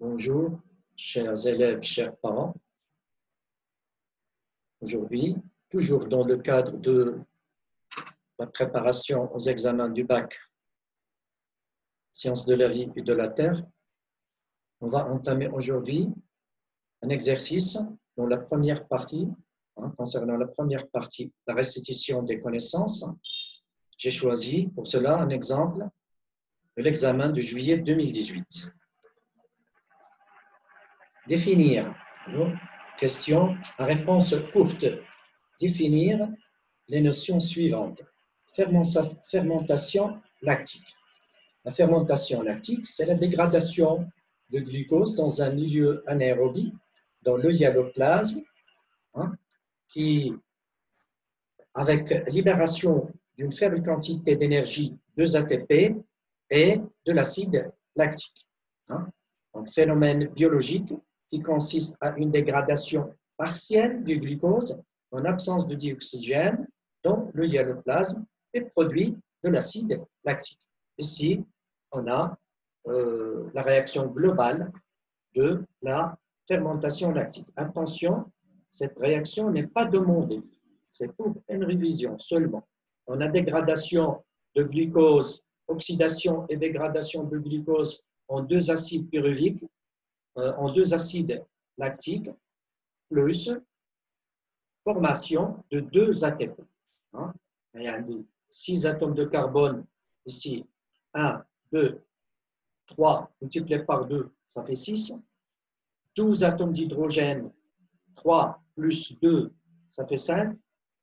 Bonjour, chers élèves, chers parents. Aujourd'hui, toujours dans le cadre de la préparation aux examens du bac Sciences de la vie et de la terre, on va entamer aujourd'hui un exercice dans la première partie, concernant la première partie, la restitution des connaissances. J'ai choisi pour cela un exemple de l'examen de juillet 2018. Définir, question à réponse courte, définir les notions suivantes. Fermentation lactique. La fermentation lactique, c'est la dégradation de glucose dans un milieu anaérobie, dans l'euialoplasme, qui, avec libération d'une faible quantité d'énergie, 2 ATP, et de l'acide lactique. Un phénomène biologique qui consiste à une dégradation partielle du glucose en absence de dioxygène dans l'euialoplasme et produit de l'acide lactique. Ici, on a la réaction globale de la fermentation lactique. Attention, cette réaction n'est pas demandée, c'est pour une révision seulement. On a dégradation de glucose, oxydation et dégradation de glucose en 2 acides pyruviques, en 2 acides lactiques, plus formation de 2 ATP. Il y a 6 atomes de carbone ici, 1, 2, 3 multiplié par 2, ça fait 6. 12 atomes d'hydrogène, 3 plus 2, ça fait 5,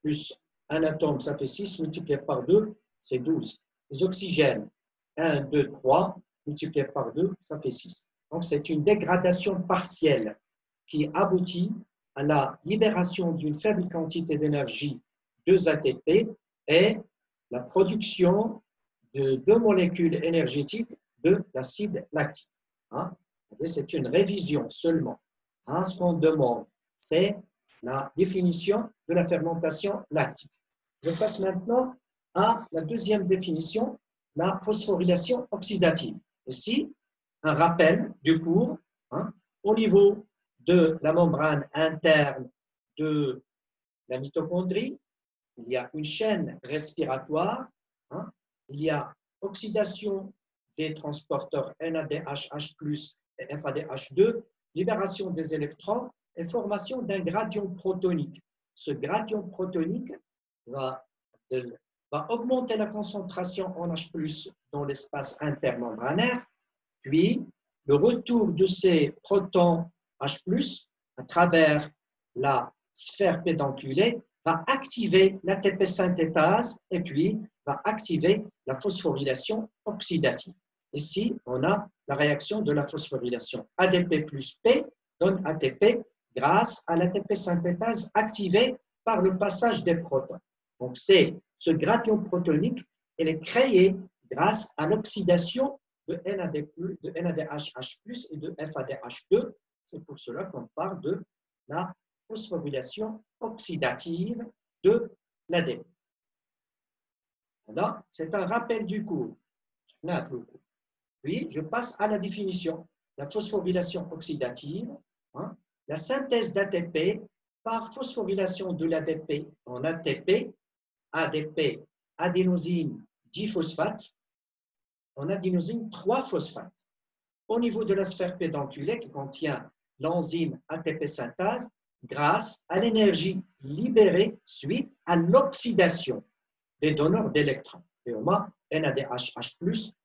plus 1 atome, ça fait 6, multiplié par 2, c'est 12. Les oxygènes, 1, 2, 3, multiplié par 2, ça fait 6. Donc, c'est une dégradation partielle qui aboutit à la libération d'une faible quantité d'énergie, 2 ATP, et la production de 2 molécules énergétiques de l'acide lactique. C'est une révision seulement. Ce qu'on demande, c'est la définition de la fermentation lactique. Je passe maintenant à la deuxième définition, la phosphorylation oxydative. Ici, un rappel du cours. Au niveau de la membrane interne de la mitochondrie, il y a une chaîne respiratoire, il y a oxydation des transporteurs NADH+, et FADH2, libération des électrons et formation d'un gradient protonique. Ce gradient protonique va augmenter la concentration en H+, dans l'espace intermembranaire, puis le retour de ces protons H+, à travers la sphère pédonculée, va activer l'ATP synthétase et puis va activer la phosphorylation oxydative. Ici, on a la réaction de la phosphorylation. ADP plus P donne ATP grâce à l'ATP synthétase activée par le passage des protons. Donc, c'est ce gradient protonique, il est créé grâce à l'oxydation de NADH+ et de FADH2. C'est pour cela qu'on parle de la phosphorylation oxydative de l'ADP. C'est un rappel du cours. Puis, je passe à la définition. La phosphorylation oxydative, la synthèse d'ATP par phosphorylation de l'ADP en ATP, ADP, adénosine diphosphate, en adénosine 3-phosphate. Au niveau de la sphère pédonculée qui contient l'enzyme ATP synthase, grâce à l'énergie libérée suite à l'oxydation des donneurs d'électrons, NADH+,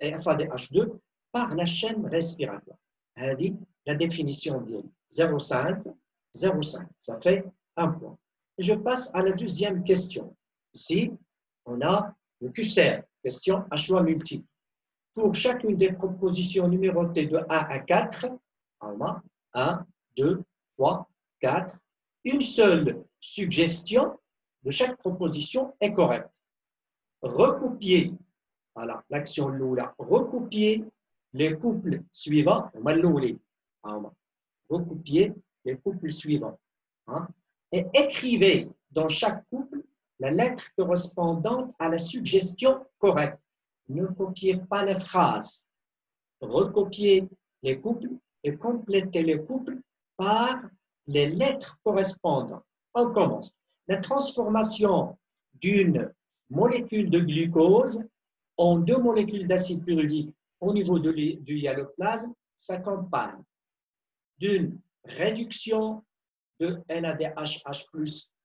et FADH2 par la chaîne respiratoire. Elle a dit la définition de 0,5, 0,5, ça fait 1 point. Et je passe à la deuxième question. Ici, on a le QCR, question à choix multiple. Pour chacune des propositions numérotées de 1 à 4, 1, 2, 3, 4, une seule suggestion de chaque proposition est correcte. Recopier, voilà, l'action Lula, recopier les couples suivants, recopier les couples suivants, et écrivez dans chaque couple la lettre correspondante à la suggestion correcte. Ne copiez pas les phrases, recopiez les couples et compléter les couples par les lettres correspondantes. On commence. La transformation d'une molécule de glucose en deux molécules d'acide pyruvique au niveau du hyaloplasme s'accompagne d'une réduction de NADH+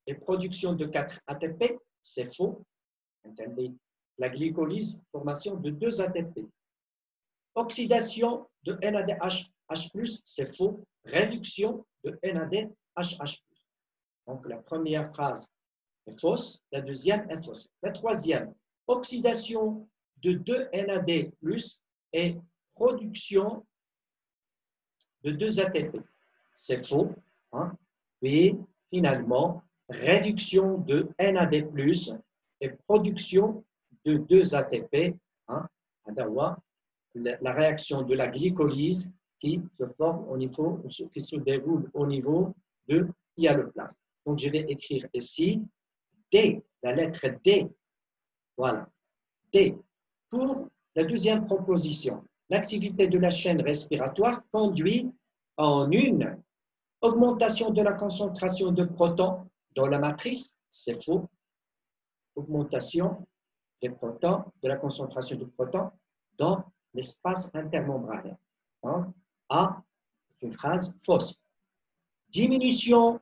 et production de 4 ATP, c'est faux. Entendez, la glycolyse, formation de 2 ATP. Oxydation de NADH+, c'est faux. Réduction de NADH+. Donc la première phrase est fausse, la deuxième est fausse. La troisième, oxydation de 2 NAD+, et production de 2 ATP. C'est faux. Hein? Et finalement, réduction de NAD+, et production de 2 ATP, hein, la réaction de la glycolyse qui se forme au niveau, qui se déroule au niveau de hyaloplasme. Donc, je vais écrire ici D, la lettre D. Voilà, D. Pour la deuxième proposition, l'activité de la chaîne respiratoire conduit en une augmentation de la concentration de protons dans la matrice, c'est faux. Augmentation des protons, de la concentration de protons dans l'espace intermembranaire. Donc, A, c'est une phrase fausse. Diminution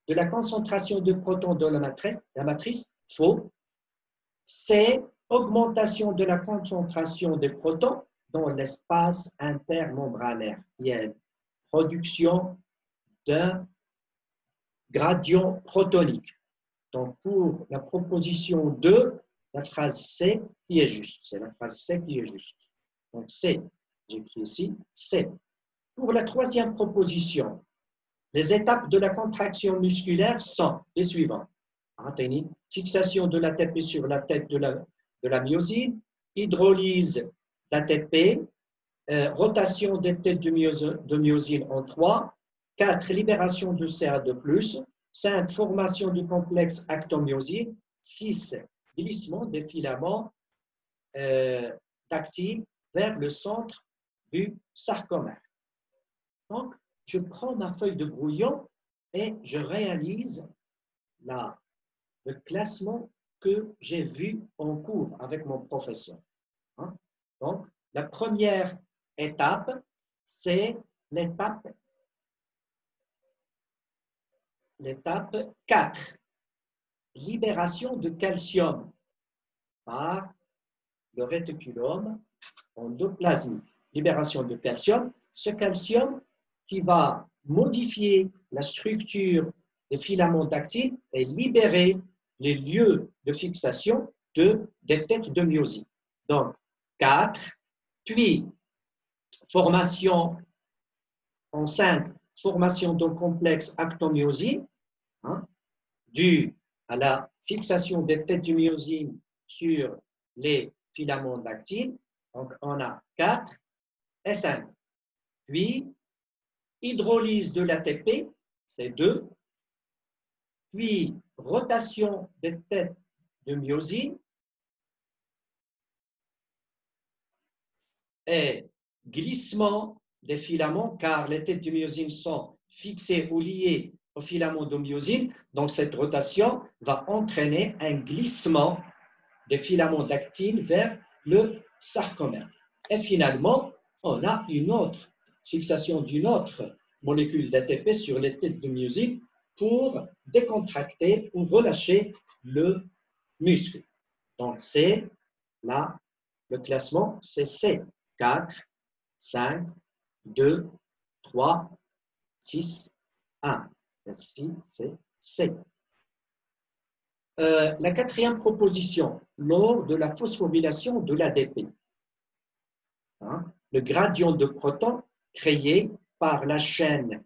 de la concentration de protons dans la matrice, faux. C, augmentation de la concentration des protons dans l'espace intermembranaire. Il y a une production d'un gradient protonique. Donc, pour la proposition 2, la phrase C qui est juste. C'est la phrase C qui est juste. Donc, C, j'écris ici, C. Pour la troisième proposition, les étapes de la contraction musculaire sont les suivantes. Fixation de l'ATP sur la tête de la myosine, hydrolyse d'ATP, rotation des têtes de myosine en 3, 4, libération de CA2+, 5, formation du complexe actomyosine, 6, glissement des filaments d'actine vers le centre du sarcomère. Donc, je prends ma feuille de brouillon et je réalise le classement que j'ai vu en cours avec mon professeur. Hein? Donc, la première étape, c'est l'étape 4, libération de calcium par le réticulum endoplasmique. Libération de calcium, ce calcium qui va modifier la structure des filaments d'actine et libérer les lieux de fixation des têtes de myosine. Donc, 4, puis formation en 5, formation d'un complexe actomyosine, hein, dû à la fixation des têtes de myosine sur les filaments d'actine. Donc, on a 4 et 5. Puis, hydrolyse de l'ATP, c'est 2. Puis, rotation des têtes de myosine et glissement des filaments, car les têtes de myosine sont fixées ou liées aux filaments de myosine. Donc, cette rotation va entraîner un glissement des filaments d'actine vers le sarcomère. Et finalement, on a une autre fixation d'une autre molécule d'ATP sur les têtes de myosine pour décontracter ou relâcher le muscle. Donc, c'est là, le classement, c'est C. 4, 5, 2, 3, 6, 1. Ici, c'est C. La quatrième proposition, lors de la phosphorylation de l'ADP, hein, le gradient de protons créé par la chaîne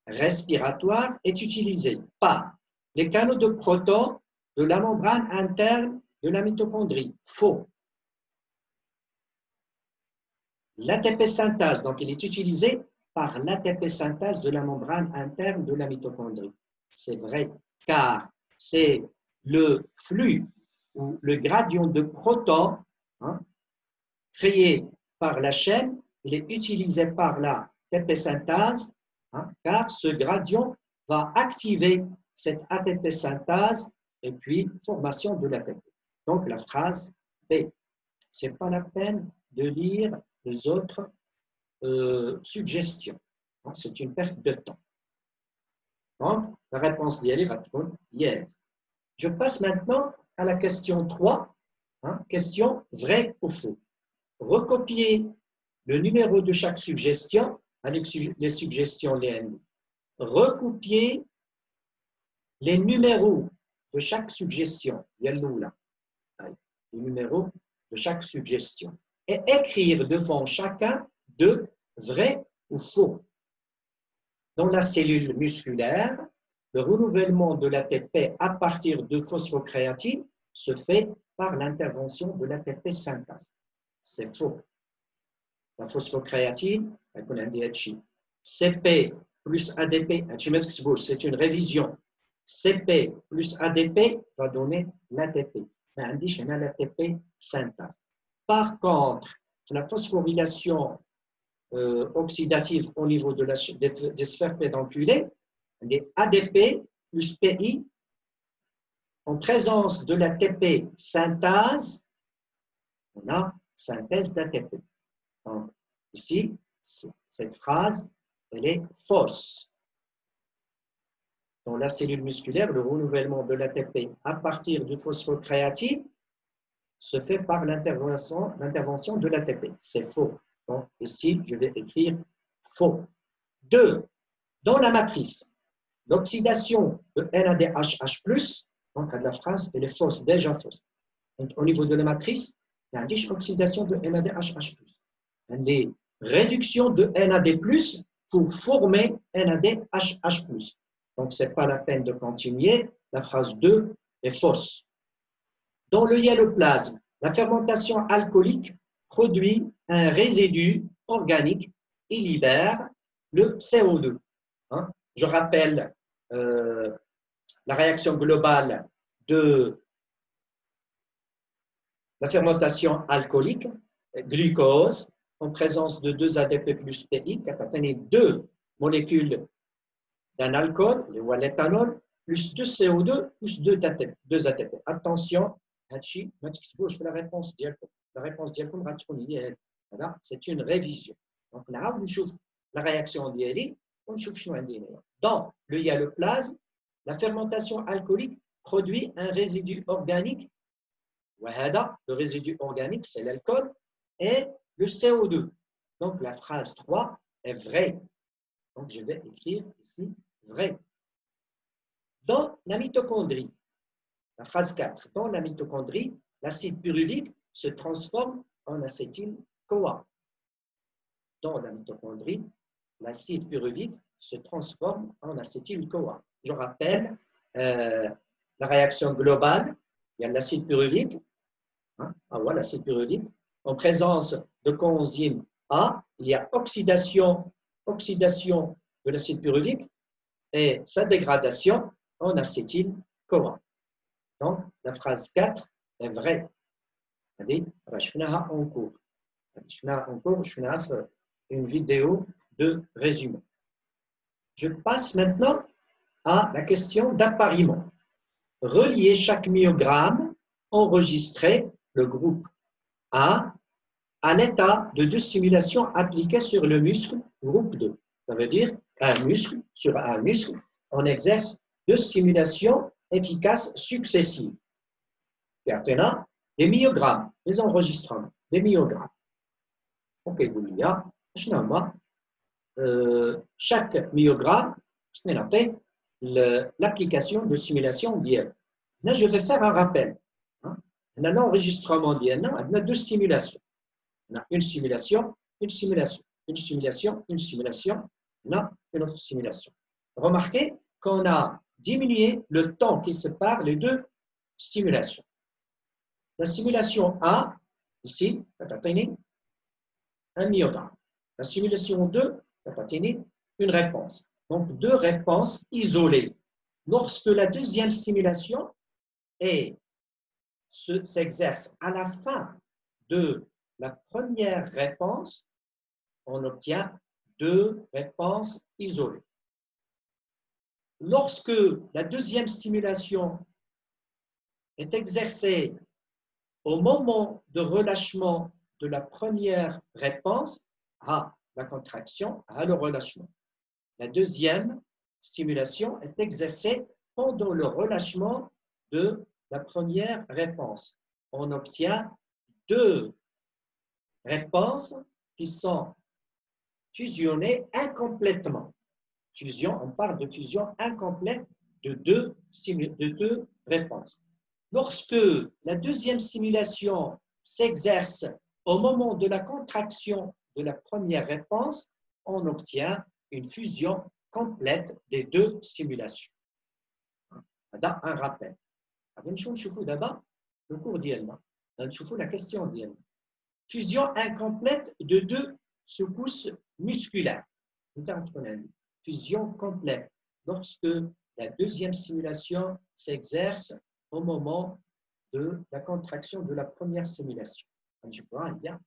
respiratoire est utilisé par les canaux de protons de la membrane interne de la mitochondrie. Faux. L'ATP synthase, donc il est utilisé par l'ATP synthase de la membrane interne de la mitochondrie. C'est vrai, car c'est le flux ou le gradient de protons, hein, créé par la chaîne, il est utilisé par la ATP synthase, car ce gradient va activer cette ATP synthase et puis formation de l'ATP. Donc la phrase B. Ce n'est pas la peine de lire les autres suggestions. C'est une perte de temps. Donc, la réponse d'Yali va être yes. Je passe maintenant à la question 3. Question vrai ou faux. Recopier le numéro de chaque suggestion avec les suggestions LN. Recopier les numéros de chaque suggestion. Les numéros de chaque suggestion. Et écrire devant chacun de vrai ou faux. Dans la cellule musculaire, le renouvellement de l'ATP à partir de phosphocréatine se fait par l'intervention de l'ATP synthase. C'est faux. La phosphocréatine, CP plus ADP, c'est une révision. CP plus ADP va donner l'ATP. l'ATP synthase. Par contre, la phosphorylation oxydative au niveau de des sphères pédonculées, les ADP plus PI, en présence de l'ATP synthase, on a synthèse d'ATP. Donc, ici, cette phrase, elle est fausse. Dans la cellule musculaire, le renouvellement de l'ATP à partir du phosphocréatine se fait par l'intervention de l'ATP. C'est faux. Donc, ici, je vais écrire faux. 2. Dans la matrice, l'oxydation de NADH+, donc la phrase, elle est fausse, déjà fausse. Donc, au niveau de la matrice, il y a une oxydation de NADH+. Une réduction de NAD+, pour former NADH+. Donc, ce n'est pas la peine de continuer. La phrase 2 est fausse. Dans le hyaloplasme, la fermentation alcoolique produit un résidu organique et libère le CO2. Je rappelle la réaction globale de la fermentation alcoolique, glucose, en présence de 2 ADP plus PI, qui atteint 2 molécules d'un alcool, l'éthanol, plus 2 CO2, plus 2 ATP. Attention, je fais la réponse directement. La réponse directement, c'est une révision. Donc là, on trouve la réaction d'Yali, on trouve dans le hyaloplasme, la fermentation alcoolique produit un résidu organique. Le résidu organique, c'est l'alcool, et le CO2. Donc la phrase 3 est vraie. Donc je vais écrire ici vrai. Dans la mitochondrie, la phrase 4, dans la mitochondrie, l'acide pyruvique se transforme en acétyl-CoA. Dans la mitochondrie, l'acide pyruvique se transforme en acétyl-CoA. Je rappelle la réaction globale, il y a l'acide pyruvique, l'acide pyruvique, en présence de coenzyme A, il y a oxydation de l'acide pyruvique et sa dégradation en acétyl-CoA. Donc, la phrase 4 est vraie. C'est-à-dire, en cours. Une vidéo de résumé. Je passe maintenant à la question d'appariement. Relier chaque myogramme enregistré, le groupe A, à l'état de 2 simulations appliquées sur le muscle, groupe 2. Ça veut dire sur un muscle, on exerce 2 simulations efficaces successives. Maintenant, des myogrammes, les enregistrements, des myogrammes. Ok, il y a chaque myogramme, l'application de simulation d'IL. Là, je vais faire un rappel. On a l'enregistrement d'IL, on a 2 simulations. On a une simulation, une simulation, une simulation, une simulation, on a une autre simulation. Remarquez qu'on a diminué le temps qui sépare les 2 simulations. La simulation A, ici, un myogramme. La simulation 2, une réponse. Donc, 2 réponses isolées. Lorsque la deuxième simulation s'exerce à la fin de la première réponse, on obtient deux réponses isolées. Lorsque la deuxième stimulation est exercée au moment de relâchement de la première réponse, à la contraction, à le relâchement. La deuxième stimulation est exercée pendant le relâchement de la première réponse. On obtient deux réponses qui sont fusionnées incomplètement. Fusion, on parle de fusion incomplète de deux réponses. Lorsque la deuxième stimulation s'exerce au moment de la contraction de la première réponse, on obtient une fusion complète des deux simulations. هذا un rappel. غادي نشوفوا دابا le cours ديالنا. غادي نشوفوا la question ديالنا. Fusion incomplète de deux secousses musculaires. Fusion complète lorsque la deuxième stimulation s'exerce au moment de la contraction de la première stimulation.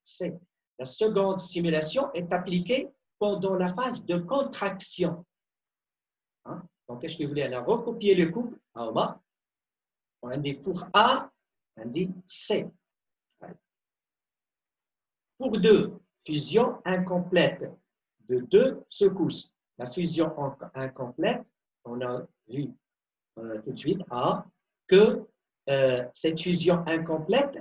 C'est la seconde stimulation est appliquée pendant la phase de contraction. Donc, qu'est-ce que vous voulez? On a recopié le couple. On dit pour A, on dit C. Pour deux, fusion incomplète de deux secousses. La fusion incomplète, on a vu tout de suite que cette fusion incomplète,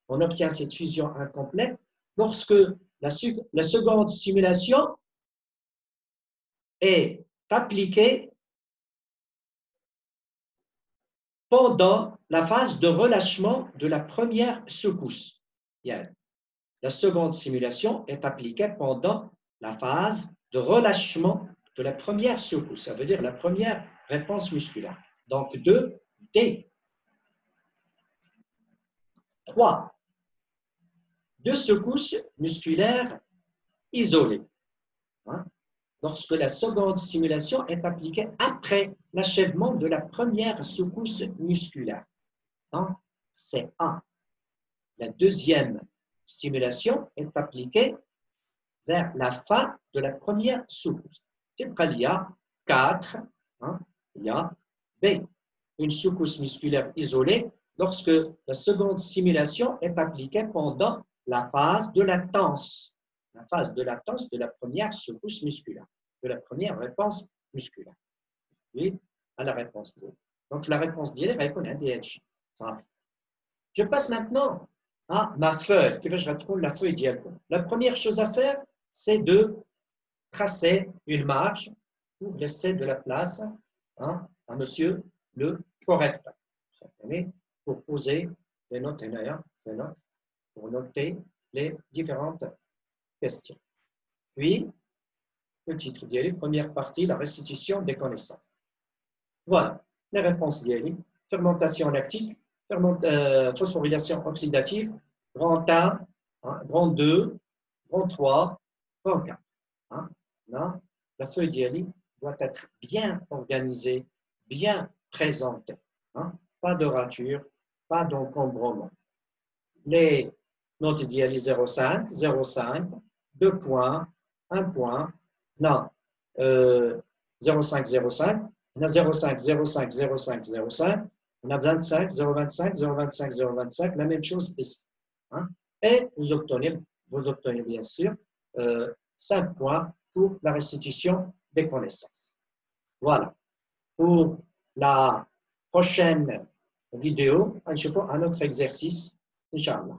on obtient cette fusion incomplète lorsque la seconde stimulation est appliquée pendant la phase de relâchement de la première secousse. La seconde stimulation est appliquée pendant la phase de relâchement de la première secousse. Ça veut dire la première réponse musculaire. Donc, 2D. 3. Deux secousses musculaires isolées. Lorsque la seconde stimulation est appliquée après l'achèvement de la première secousse musculaire. C'est A. La deuxième stimulation est appliquée vers la fin de la première secousse. Il y a 4, il y a B. Une secousse musculaire isolée lorsque la seconde stimulation est appliquée pendant la phase de latence. La phase de latence de la première secousse musculaire, de la première réponse musculaire. Oui, à la réponse D. Donc, la réponse D, elle répond à DH. Je passe maintenant à ma feuille. Je retrouve la feuille d'Yalcon. La première chose à faire, c'est de tracer une marge pour laisser de la place à monsieur le correcteur. Pour poser les notes pour noter les différentes questions. Puis, le titre d'Yali, première partie, la restitution des connaissances. Voilà, les réponses d'Yali. Fermentation lactique, phosphorylation oxydative, grand 1, grand 2, grand 3, grand 4. Là, la feuille d'Yali doit être bien organisée, bien présentée. Pas de rature, pas d'encombrement. Les notes d'Yali 0,5, 0,5, 2 points, 1 point, non, 0,5, 0,5, on a 0,5, 0,5, 0,5, 0,5, on a 25, 0,25, 0,25, 0,25, la même chose ici. Et vous obtenez bien sûr 5 points pour la restitution des connaissances. Voilà. Pour la prochaine vidéo, on se fait un autre exercice, Inch'Allah.